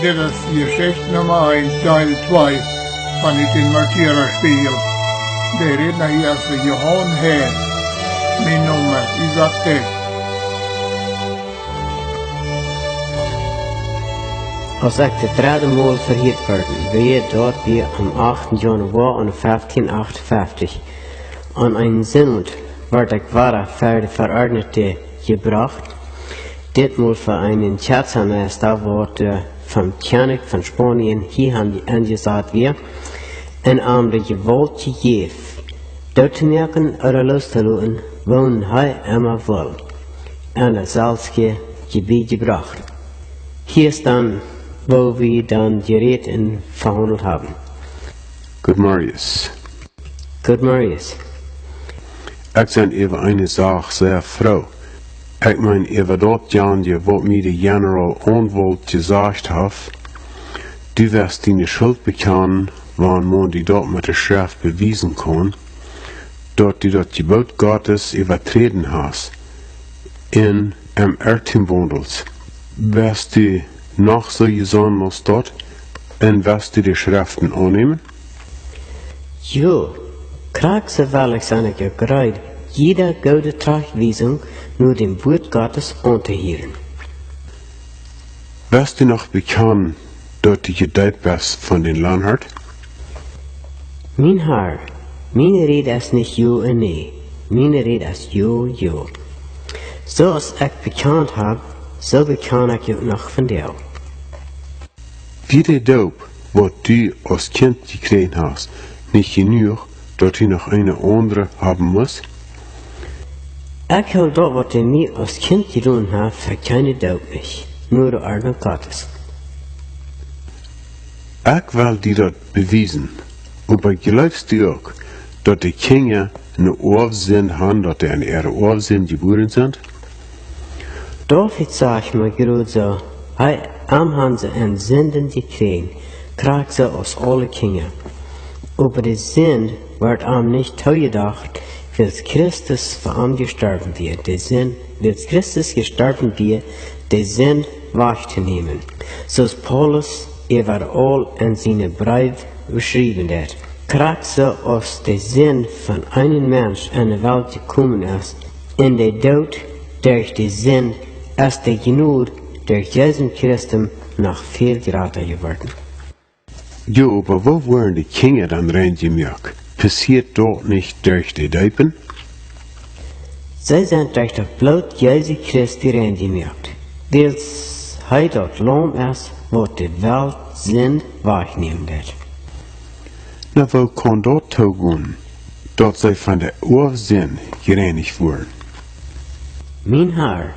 Dit is Geschichte Nummer 1, Teil 2 van het in Martiererspiel. De redner hier is de Johan Heer. Mijn nummer is dat dit. Als ik de derde maal verhiet werden, weer dort weer am 8. Januar 1558 an einen Synod werd ik wahre für Verordnete gebracht. Ditmal für einen Schatzmeister wurde vom König von Spanien hier angesagt wird, en am de gewollt gegeven. Dort te merken oder loszulassen, wonen hij immer wohl, an das salzige Gebiet gebracht. Hier ist dann, wo wir dann geredet und verhandelt haben. Good Marius. Good Marius. Ik zijn even eine Sache sehr froh. Ik mein even dat Janje, wat mir de General Anwalt gesagt hat, du wirst deine Schuld bekennen, wann man die dort mit der Schrift beweisen kann, dass du das Gebot Gottes übertreten hast, in Irrtum wandelst. Wirst du noch so gesonnen als dort, und wirst du die Schriften annehmen? Jo, kraxe wel ik zijn gereid, jeder gute Trachweisung nur dem Wort Gottes anzuhören. Wirst du noch bekennen, dass du gedeiht bist von den Landhard? Mein Herr, meine Rede ist nicht jo und nee, meine Rede ist jo, jo. So als ich bekannt habe, so bekannt ich auch noch von dir. Wie der Doop, was du als Kind gekriegt hast, nicht genug, dass du noch eine andere haben musst? Ich hol dort, was du mir als Kind getan hast, für keine Doop nicht, nur der Ordnung Gottes. Ich will dir das beweisen, aber glaubst du auch, dass die Kinder eine Ohrensinn haben, dass sie in ihre Ohrensinn geboren sind? David sagt mir gerade so, haben sie einen Sünden gekriegt, kriegt sie aus alle Kinder. Aber die Sünde wird ihm nicht zugedacht, weil Christus für ihn gestorben wird. Die Sünde, weil Christus gestorben wird, die Sünde wegzunehmen. So ist Paulus überall in seinem Brief beschrieben hat. Kriegt sie aus der Sünde von einem Mensch in die Welt gekommen ist, in der Tod durch die Sünde ist der Genug durch Jesus Christus noch viel grater geworden. Ja, aber wo wurden die Kinder dann reingemacht? Passiert dort nicht durch die Deipen? Sie sind durch das Blut Jesu Christi reingemacht, weil er dort Lamm ist, wo die Welt Sünde wegnehmen wird. Na, wo kann dort tun, dass sie von der Ursinn gereinigt wurden? Mein Herr,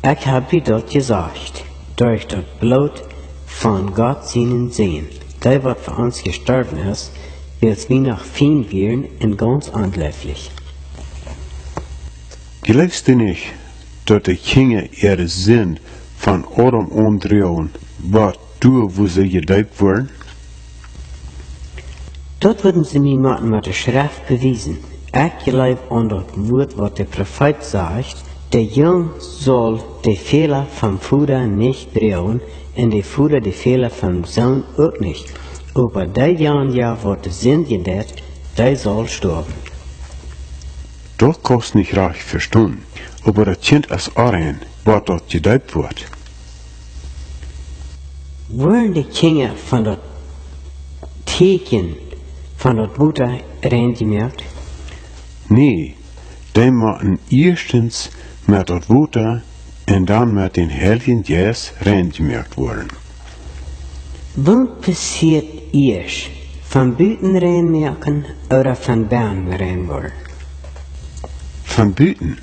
ich habe dort gesagt, durch das Blut von Gott seinen Sehen, der was für uns gestorben ist, wird wir noch fein werden und ganz anlässlich. Glaubst du nicht, dass die Kinder ihre Sinn von Adam andrehen, was du, wo sie gedeiht wurden? Dort würden sie mir mit der Schrift bewiesen. Ich glaube an das Wort, was der Prophet sagt, der Jung soll die Fehler vom Vater nicht drehen und der Vater die Fehler vom Sohn auch nicht. Aber der Jan ja, wo der Sinn gedet, der soll sterben. Das kannst du nicht recht verstehen, aber das Kind ist auch ein, was dort gedeiht wird. Wurden die Kinder von der Teken von der Mutter reingemerkt? Nee, die müssen erstens mit das Wasser und dann mit den Heiligen Geist reingemerkt worden. Was passiert erst? Von Büten reinmerken oder von Bäumen reinwollen? Von Büten.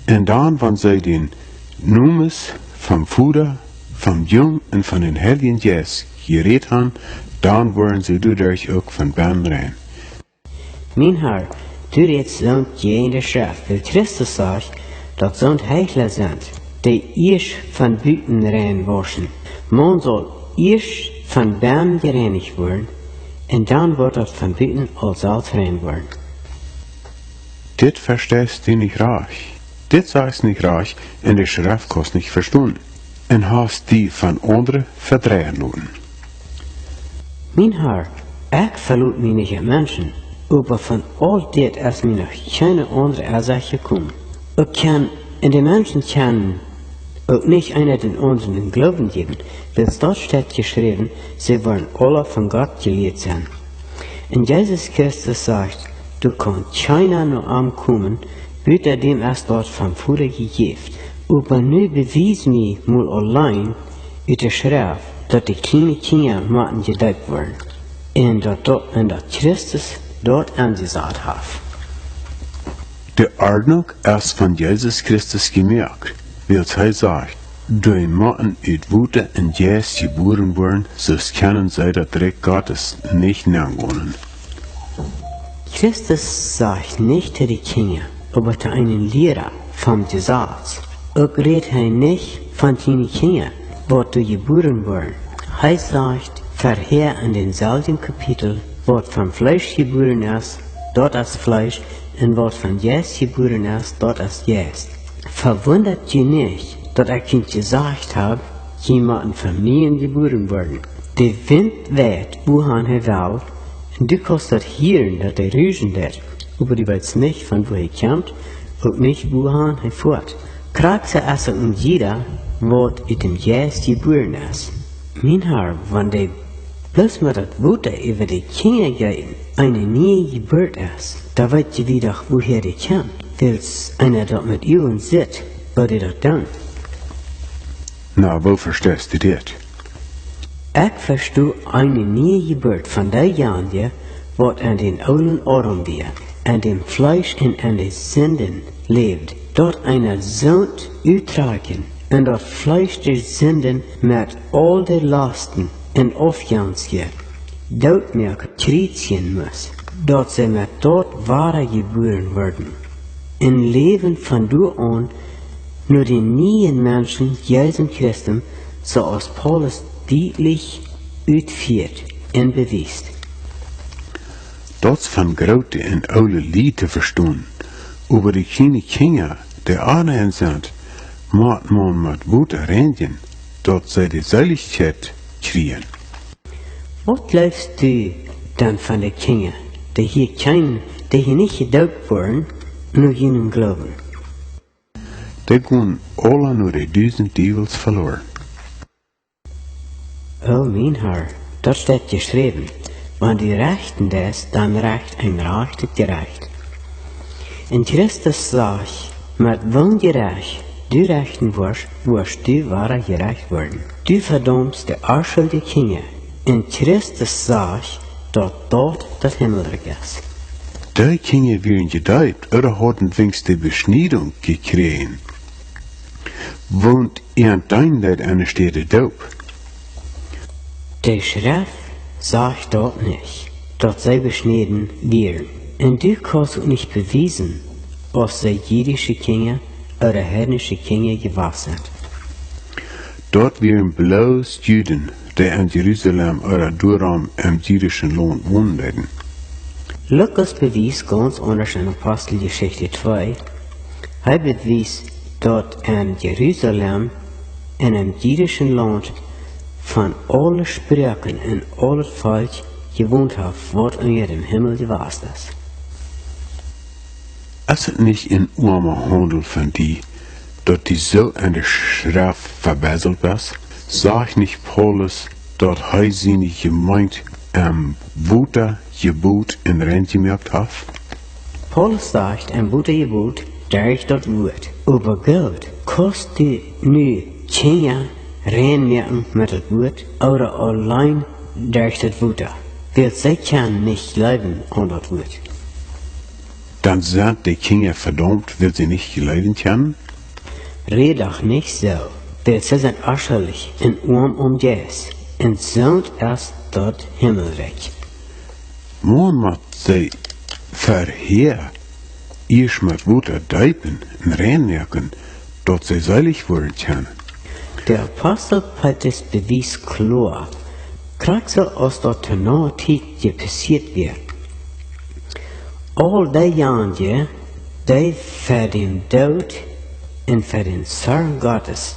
Und dann, wenn sie den Numes vom Vater, vom Jung und von den Heiligen Geist geredet haben, dann wollen sie dadurch auch von Bäumen rein. Mein Herr, du redest so in der Schrift, weil Christus sagt, dass so Heiler sind, die erst von Büten reinwaschen. Man soll erst von Bäumen gereinigt werden, und dann wird das von Büten als Salz rein werden. Das verstehst du nicht recht. Das sagst nicht recht, und die Schrift kannst nicht verstehen. en hast die van anderen verdreven noten. Mijn Herr, ik verloot mij niet mensen, aber van al dit is mij nog geen andere Ersatz gekommen. Ik kan, en de mensen kennen ook nicht einer den anderen den Glauben geben, weil dort steht geschrieben, sie wollen alle von Gott gelehrt sein. Und Jesus Christus sagt, du kannst keiner nur ankommen, wird dem erst dort vom Vater gegeben. Aber nu bewies mir mal allein uit der Schrift, dass die kleine Kinder müssen gedeupt werden. Und dass Christus dort angesagt hat. De Ordnung ist von Jesus Christus gemerkt, weil hij sagt, durch Matten uit Wute en Jes geboren worden, so können sie das Recht Gottes nicht nachgehen. Christus sagt nicht zu den Kindern, aber zu einem Lehrer vom Gesetz. Auch redet er nicht von den Kindern, wo du geboren worden. Er sagt, vorher in demselben Kapitel, was vom Fleisch geboren ist, dort ist Fleisch, und was von Jes geboren ist, dort ist Jes. Verwundert ihr nicht, dass ich nicht gesagt habe, jemand von mir geboren worden. Der Wind weht, wohin er will, und du kannst das hören, dass er rüschen wird, aber du weißt nicht, von wo er kommt, und nicht, wohin er fährt. Krakse ist und jeder, was in dem Jes geboren ist. Mein Herr, wenn der bloß mit das Wort über die Kinder gehen, eine neue Geburt ist, da weißt du wieder, woher die kommt. Wils einer dort mit Übung sitzt, würde das dann. Na, wo verstehst du das? Ich verstehe eine neue Geburt von der Janje, was an den alten Adam wir, an dem Fleisch und an den Sünden lebt. Dort einer Sohn übertragen, und das Fleisch der Sünden mit all der Lasten und Aufgangsje, dort mehr kriechen muss, dort sie mit dort wahre geboren werden. Im Leben von du an nur den neuen Menschen, Jesus Christus, so als Paulus deutlich uitführt und beweist. Dat is van grote en oude lied te verstaan. Over die kleine Kinder, die aanheen zijn, moet man met woede reden, dat zij de Seligkeit kriegen. Wat glaubst du dann von den Kindern, die hier nicht gedaupt worden, nur ihnen glauben? Die gaan alle nur die 1000 Devils verloren. Oh, mein Herr, dort steht geschrieben, wenn du rechten das, dann recht ein rechtet gerecht. Und Christus sagt, mit wann gerecht du rechten wirst du wahre gerecht worden. Du verdammst die unschuldigen Kinder. Und Christus sagt, dass dort das Himmelreich ist. Die Kinder werden gedeiht oder hatten wenigstens die Beschneidung gekriegt. Wohnt ihr dein Leid an der Städte Doop? Die Schrift sagt dort nicht, dass sie beschnitten werden. Und du kannst auch nicht beweisen, ob sie jüdische Kinder oder heidnische Kinder gewachsen sind. Dort wären bloß Juden, die in Jerusalem oder Durham im jüdischen Land wohnen. Lukas bewies ganz anders in Apostelgeschichte 2. Er bewies, dass in Jerusalem, in einem jüdischen Land, von allen Sprachen und allen Volk gewohnt hat, was unter dem Himmel gewesen ist. Ist es nicht ein armer Handel von die, dass die so in der Schrift verbessert ist? Sag nicht Paulus, dass er seine Gemeinde Wuter, Gebot in Rein gemerkt hat? Paulus sagt, ein guter Gebot, der ich dort wird. Aber Gott kostet du nu Kinder reinmerken mit dem Wort oder allein durch das Wort. Weil sie kann nicht leben an das Wort. Dann sind die Kinder verdammt, weil sie nicht leiden können? Red doch nicht so, weil sie sind äußerlich und arm und jäs. Und so ist dort Himmelreich. Man muss sie vorher erst mit Wuter deipen und reinmerken, dass sie seilig werden können. Der Apostel Petrus bewies klar, Kraxel aus der Tonalität, die passiert wird. All die Jahre, die für den Tod und für den Zorn Gottes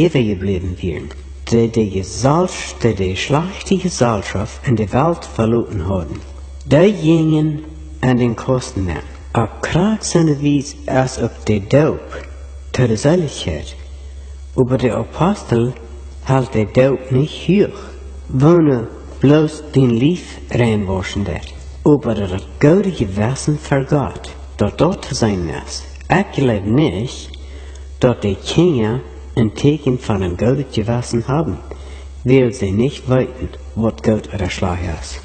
übergeblieben wären, die schlechte Gesellschaft in der Welt verloren haben. Die gingen an den Kosten nach. Auf krassende Weise als auf der Doop zu der Seligkeit. Aber der Apostel hält der Doop nicht hoch, wo bloß den Lief reinwaschen wird. Aber das gute Gewissen für Gott, dort zu sein ist. Ich glaube nicht, dass die Kinder ein Teken von einem guten Gewissen haben, weil sie nicht wissen, was gut oder schlecht ist.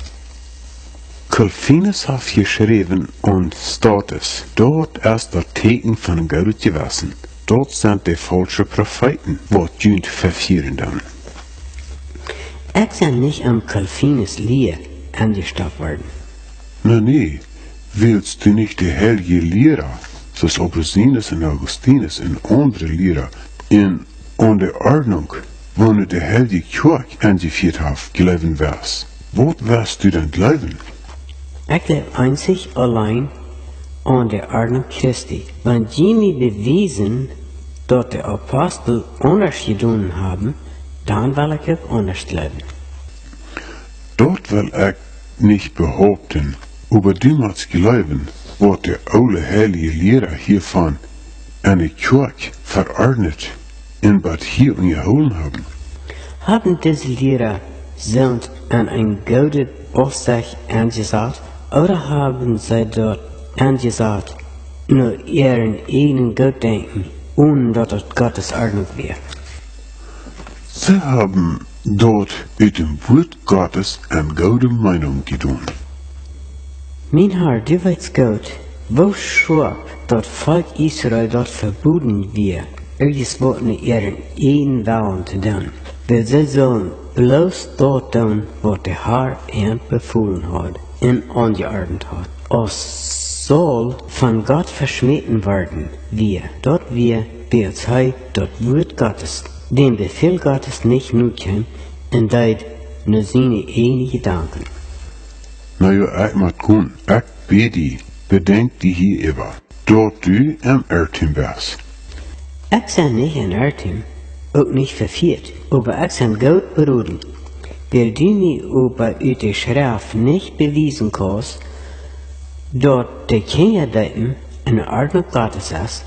Calvinus hat geschrieben und staat es, dort ist das Teken von einem guten Gewissen. Dort sind die falschen Propheten, was Jünd verführen dann. Ich soll nicht am Calvinus Lehre angestoppt werden. Nee, willst du nicht die heilige Lehrer, zoals Opustinus und Augustinus und andere Lehrer, in der Ordnung, wo du die heilige Kirche angeführt hast, glauben wirst? Was wirst du denn glauben? Ich glaube einzig allein an der Ordnung Christi. Wenn sie mir bewiesen, dass die Apostel anders getan haben, dann will ich auch anders glauben. Dort will ich nicht behaupten, aber du musst glauben, was die alle heilige Lehrer hiervon an die Kirche verordnet und was hier geholt haben. Haben diese Lehrer sind an ein gutes Aussicht angesagt, oder haben sie dort angesagt, nur ihren eigenen Gutdenken, ohne dass es Gottes Ordnung wäre? Sie haben dort mit dem Wort Gottes eine gute Meinung getan. Mein Herr, du weißt gut, wo schwab das Volk Israel dort verboten wird, irgendwas in ihren eigenen Willen zu tun, weil sie sollen bloß dort tun, was der Herr ihnen befohlen hat und angeordnet hat. Es soll von Gott verschmäht werden, dort wir bezeugen das Wort Gottes, den Befehl Gottes nicht nutzen und deit nur seine eigenen Gedanken. Na ja, ich mag kun, ich bete, bedenk die hier über, dort du am Irrtum wärst. Ich sei nicht ein Irrtum, auch nicht verführt, aber ich sei gut berufen, weil du mir über die Schrift nicht bewiesen kannst, dass die Kinderdeuten in der Ordnung Gottes ist,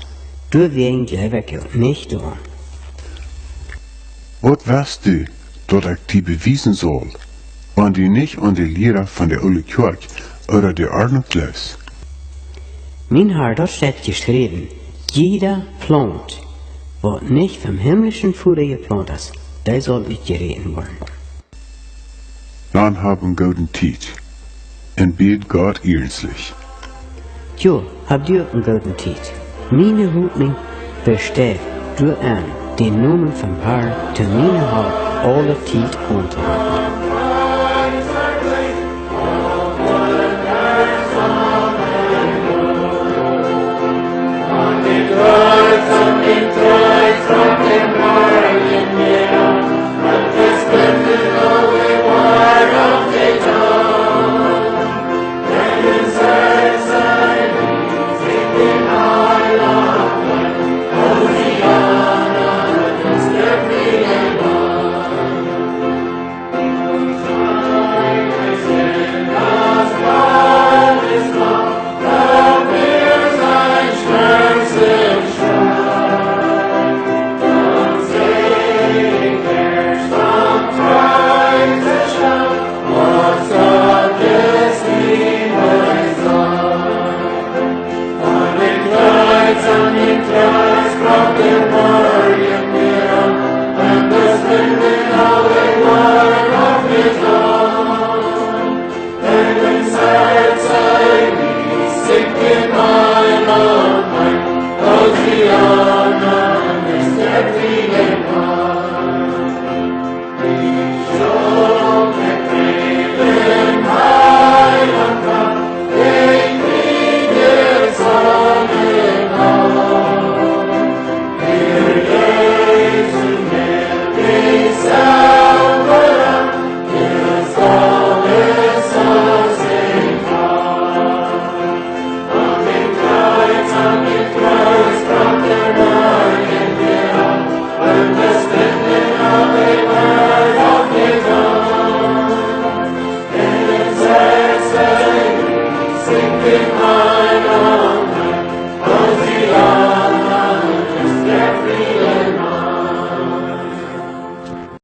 du wirst ich nicht tun. Was weißt du, dass ich die bewiesen soll, wenn du nicht an die Lehrer von der Olle Kirche oder der Ordnung lässt? Mein Herr, dort steht geschrieben, jeder plant, was nicht vom himmlischen Vater geplant ist, der soll ausgereden werden. Dann haben guten Tiet und bet Gott ernstlich. Jo, habt ihr einen guten Tiet. Meine Hoffnung besteht durch den Namen vom Herrn, zu meiner Haupt alle Tiet unterhalten.